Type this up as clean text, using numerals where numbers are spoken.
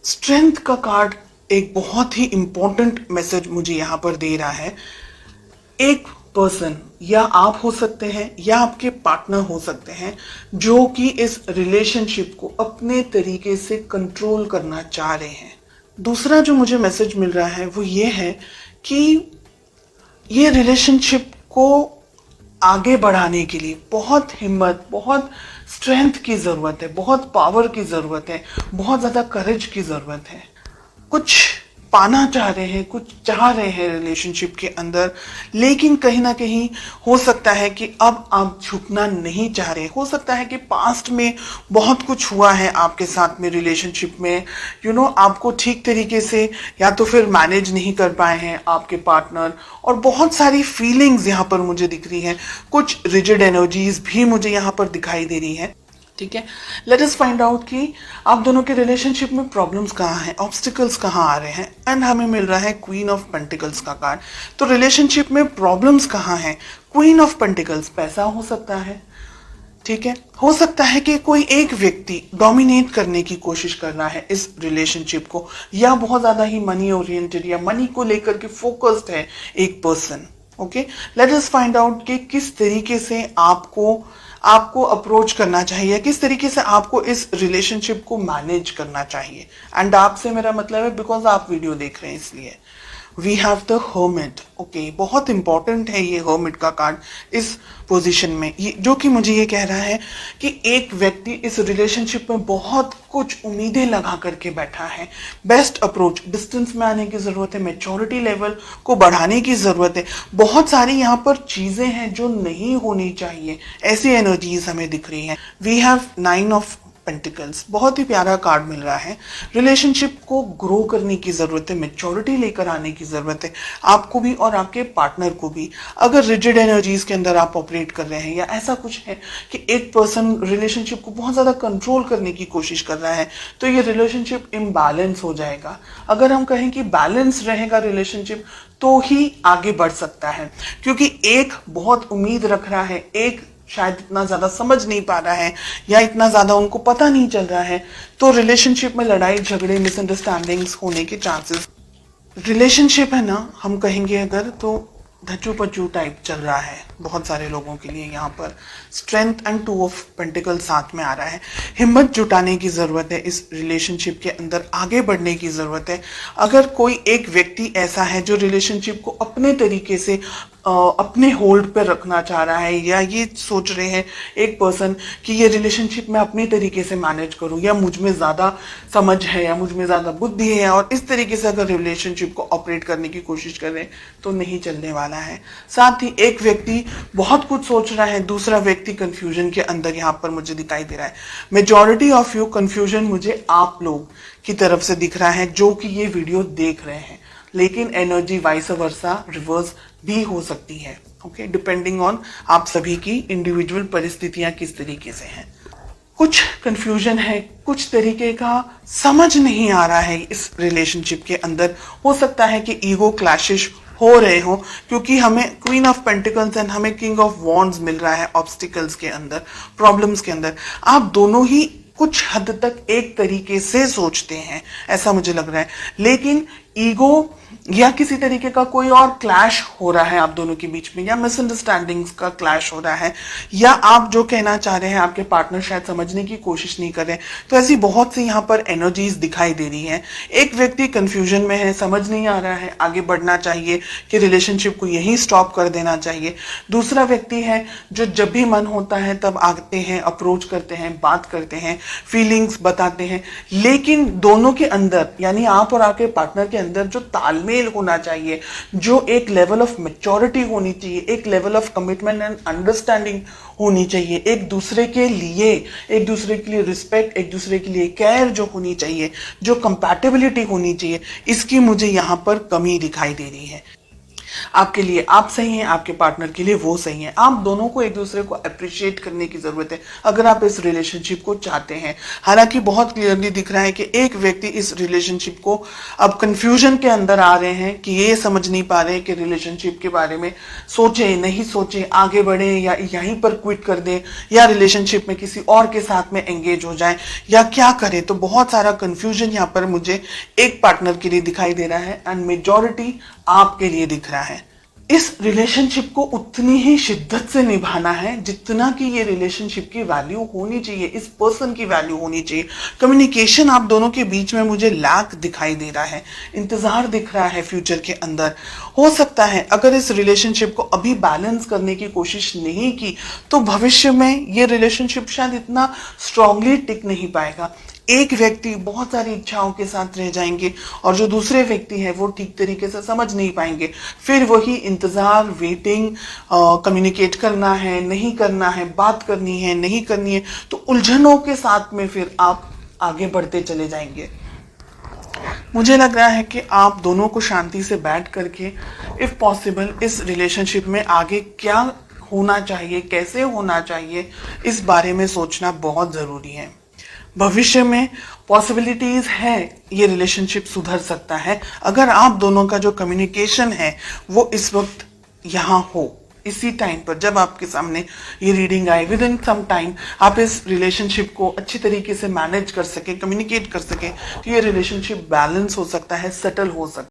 Strength का card एक बहुत ही इंपॉर्टेंट मैसेज मुझे यहाँ पर दे रहा है। एक पर्सन या आप हो सकते हैं या आपके पार्टनर हो सकते हैं जो कि इस रिलेशनशिप को अपने तरीके से कंट्रोल करना चाह रहे हैं। दूसरा जो मुझे मैसेज मिल रहा है वो ये है कि ये रिलेशनशिप को आगे बढ़ाने के लिए बहुत हिम्मत, बहुत स्ट्रेंथ की ज़रूरत है, बहुत पावर की ज़रूरत है, बहुत ज़्यादा करेज की ज़रूरत है। कुछ पाना चाह रहे हैं, कुछ चाह रहे हैं रिलेशनशिप के अंदर, लेकिन कहीं ना कहीं हो सकता है कि अब आप झुकना नहीं चाह रहे। हो सकता है कि पास्ट में बहुत कुछ हुआ है आपके साथ में रिलेशनशिप में, आपको ठीक तरीके से या तो फिर मैनेज नहीं कर पाए हैं आपके पार्टनर, और बहुत सारी फीलिंग्स यहाँ पर मुझे दिख रही हैं। कुछ रिजिड एनर्जीज भी मुझे यहाँ पर दिखाई दे रही है। ठीक है, लेट अस फाइंड आउट कि आप दोनों के रिलेशनशिप में प्रॉब्लम्स कहाँ हैं, ऑब्स्टिकल्स कहाँ आ रहे हैं। एंड हमें मिल रहा है क्वीन ऑफ पेंटिकल्स का कार्ड। तो रिलेशनशिप में प्रॉब्लम्स कहाँ हैं? क्वीन ऑफ पेंटिकल्स, पैसा हो सकता है। ठीक है, हो सकता है कि कोई एक व्यक्ति डोमिनेट करने की कोशिश कर रहा है इस रिलेशनशिप को, या बहुत ज्यादा ही मनी ओरिएंटेड या मनी को लेकर के फोकस्ड है एक person. Okay, let us find out कि किस तरीके से आपको अप्रोच करना चाहिए, किस तरीके से आपको इस रिलेशनशिप को मैनेज करना चाहिए। एंड आपसे मेरा मतलब है बिकॉज आप वीडियो देख रहे हैं इसलिए। We have the hermit. Okay, बहुत इंपॉर्टेंट है ये हर्मिट का कार्ड इस पोजीशन में, ये जो कि मुझे ये कह रहा है कि एक व्यक्ति इस रिलेशनशिप में बहुत कुछ उम्मीदें लगा करके बैठा है। बेस्ट अप्रोच, डिस्टेंस में आने की जरूरत है, मैच्योरिटी लेवल को बढ़ाने की जरूरत है। बहुत सारी यहाँ पर चीजें हैं जो नहीं होनी चाहिए, ऐसी एनर्जीज हमें दिख रही हैं। वी हैव 9 ऑफ पेंटिकल्स, बहुत ही प्यारा कार्ड मिल रहा है। रिलेशनशिप को ग्रो करने की जरूरत है, मैच्योरिटी लेकर आने की जरूरत है आपको भी और आपके पार्टनर को भी। अगर रिजिड एनर्जीज के अंदर आप ऑपरेट कर रहे हैं या ऐसा कुछ है कि एक पर्सन रिलेशनशिप को बहुत ज्यादा कंट्रोल करने की कोशिश कर रहा है, तो ये रिलेशनशिप इम्बैलेंस हो जाएगा। अगर हम कहें कि बैलेंस रहेगा रिलेशनशिप तो ही आगे बढ़ सकता है, क्योंकि एक बहुत उम्मीद रख रहा है, एक शायद इतना ज्यादा समझ नहीं पा रहा है या इतना ज्यादा उनको पता नहीं चल रहा है, तो रिलेशनशिप में लड़ाई झगड़े मिसअंडरस्टैंडिंग्स होने के चांसेस। रिलेशनशिप है ना, हम कहेंगे अगर, तो धचू पचू टाइप चल रहा है बहुत सारे लोगों के लिए। यहाँ पर स्ट्रेंथ एंड 2 ऑफ पेंटिकल साथ में आ रहा है। हिम्मत जुटाने की जरूरत है, इस रिलेशनशिप के अंदर आगे बढ़ने की जरूरत है। अगर कोई एक व्यक्ति ऐसा है जो रिलेशनशिप को अपने तरीके से अपने होल्ड पर रखना चाह रहा है, या ये सोच रहे हैं एक पर्सन कि ये रिलेशनशिप मैं अपने तरीके से मैनेज करूं, या मुझ में ज्यादा समझ है या मुझ में ज्यादा बुद्धि है, और इस तरीके से अगर रिलेशनशिप को ऑपरेट करने की कोशिश कर रहे हैं तो नहीं चलने वाला है। साथ ही एक व्यक्ति बहुत कुछ सोच रहा है, दूसरा व्यक्ति कंफ्यूजन के अंदर यहाँ पर मुझे दिखाई दे रहा है। मेजॉरिटी ऑफ यू कंफ्यूजन मुझे आप लोग की तरफ से दिख रहा है जो कि ये वीडियो देख रहे हैं, लेकिन एनर्जी वाइस वर्सा रिवर्स भी हो सकती है। ओके, डिपेंडिंग ऑन आप सभी की इंडिविजुअल परिस्थितियां किस तरीके से हैं। कुछ कंफ्यूजन है, कुछ तरीके का समझ नहीं आ रहा है इस रिलेशनशिप के अंदर। हो सकता है कि ईगो क्लैशेस हो रहे हो, क्योंकि हमें क्वीन ऑफ पेंटिकल्स एंड हमें किंग ऑफ वॉन्ड्स मिल रहा है ऑब्स्टिकल्स के अंदर, प्रॉब्लम्स के अंदर। आप दोनों ही कुछ हद तक एक तरीके से सोचते हैं, ऐसा मुझे लग रहा है, लेकिन ईगो या किसी तरीके का कोई और क्लैश हो रहा है आप दोनों के बीच में, या मिसअंडरस्टैंडिंग्स का क्लैश हो रहा है, या आप जो कहना चाह रहे हैं आपके पार्टनर शायद समझने की कोशिश नहीं कर रहे। तो ऐसी बहुत सी यहाँ पर एनर्जीज दिखाई दे रही हैं। एक व्यक्ति कंफ्यूजन में है, समझ नहीं आ रहा है आगे बढ़ना चाहिए कि रिलेशनशिप को यहीं स्टॉप कर देना चाहिए। दूसरा व्यक्ति है जो जब भी मन होता है तब आते हैं, अप्रोच करते हैं, बात करते हैं, फीलिंग्स बताते हैं, लेकिन दोनों के अंदर यानी आप और आपके पार्टनर के अंदर जो तालमेल होना चाहिए, जो एक लेवल ऑफ मैच्योरिटी होनी चाहिए, एक level of commitment and understanding होनी चाहिए, एक दूसरे के लिए रिस्पेक्ट, एक दूसरे के लिए केयर जो होनी चाहिए, जो कंपैटिबिलिटी होनी चाहिए, इसकी मुझे यहाँ पर कमी दिखाई दे रही है। आपके लिए आप सही हैं, आपके पार्टनर के लिए वो सही है। आप दोनों को एक दूसरे को अप्रिशिएट करने की जरूरत है अगर आप इस रिलेशनशिप को चाहते हैं। हालांकि बहुत क्लियरली दिख रहा है कि एक व्यक्ति इस रिलेशनशिप को अब कंफ्यूजन के अंदर आ रहे हैं कि ये समझ नहीं पा रहे कि रिलेशनशिप के बारे में सोचे नहीं सोचे, आगे बढ़े या यहीं पर क्विट कर दें, या रिलेशनशिप में किसी और के साथ में एंगेज हो जाए, या क्या करें। तो बहुत सारा कंफ्यूजन यहाँ पर मुझे एक पार्टनर के लिए दिखाई दे रहा है एंड मेजॉरिटी आपके लिए दिख रहा है। इस रिलेशनशिप को उतनी ही शिद्दत से निभाना है जितना कि ये रिलेशनशिप की वैल्यू होनी चाहिए, इस पर्सन की वैल्यू होनी चाहिए। कम्युनिकेशन आप दोनों के बीच में मुझे लैक दिखाई दे रहा है, इंतजार दिख रहा है फ्यूचर के अंदर। हो सकता है अगर इस रिलेशनशिप को अभी बैलेंस करने की कोशिश नहीं की तो भविष्य में ये रिलेशनशिप शायद इतना स्ट्रांगली टिक नहीं पाएगा। एक व्यक्ति बहुत सारी इच्छाओं के साथ रह जाएंगे और जो दूसरे व्यक्ति हैं वो ठीक तरीके से समझ नहीं पाएंगे। फिर वही इंतजार, वेटिंग, कम्युनिकेट करना है नहीं करना है, बात करनी है नहीं करनी है, तो उलझनों के साथ में फिर आप आगे बढ़ते चले जाएंगे। मुझे लग रहा है कि आप दोनों को शांति से बैठ करके इफ पॉसिबल इस रिलेशनशिप में आगे क्या होना चाहिए, कैसे होना चाहिए, इस बारे में सोचना बहुत जरूरी है। भविष्य में पॉसिबिलिटीज है ये रिलेशनशिप सुधर सकता है अगर आप दोनों का जो कम्युनिकेशन है वो इस वक्त यहाँ हो। इसी टाइम पर जब आपके सामने ये रीडिंग आए, विद इन सम टाइम आप इस रिलेशनशिप को अच्छी तरीके से मैनेज कर सके, कम्युनिकेट कर सके, तो ये रिलेशनशिप बैलेंस हो सकता है, सेटल हो सकता है।